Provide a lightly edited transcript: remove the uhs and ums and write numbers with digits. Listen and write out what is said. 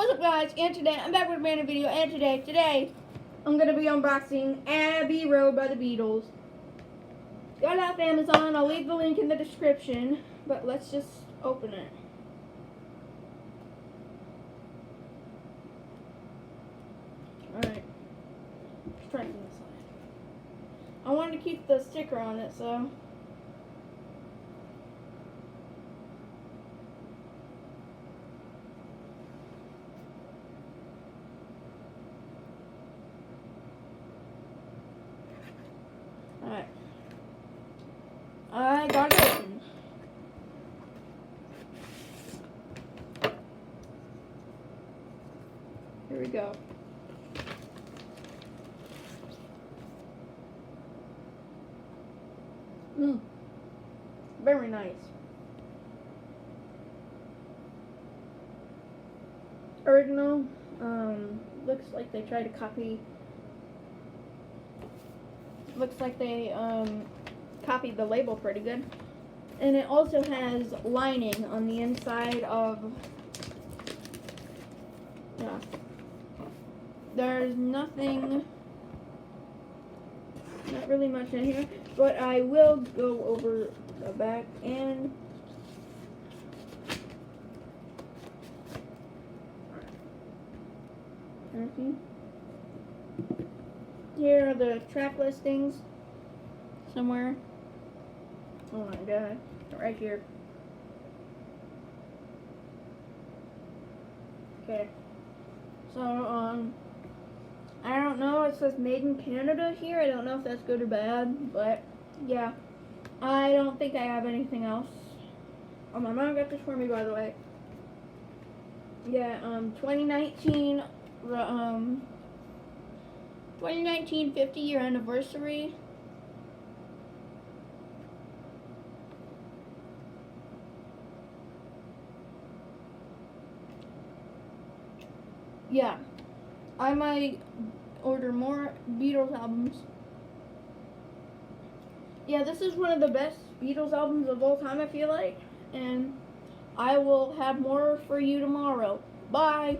What's up, guys? And today I'm back with a brand new video. And today I'm gonna be unboxing Abbey Road by the Beatles. Got it off Amazon. I'll leave the link in the description. But let's just open it. Alright. Let's try it from this side. I wanted to keep the sticker on it, so. Alright. I got it open. Here we go. Very nice. Original. Looks like they tried to copy. Looks like they copied the label pretty good. And it also has lining on the inside of. Yeah. There's nothing. Not really much in here, but I will go over the back and here are the track listings somewhere. Oh my god, right here. Okay, so I don't know, it says made in Canada here. I don't know if that's good or bad, but yeah. I don't think I have anything else. Oh, my mom got this for me, by the way. Yeah, 2019 50-year anniversary. Yeah, I might order more Beatles albums. Yeah, this is one of the best Beatles albums of all time, I feel like. And I will have more for you tomorrow. Bye!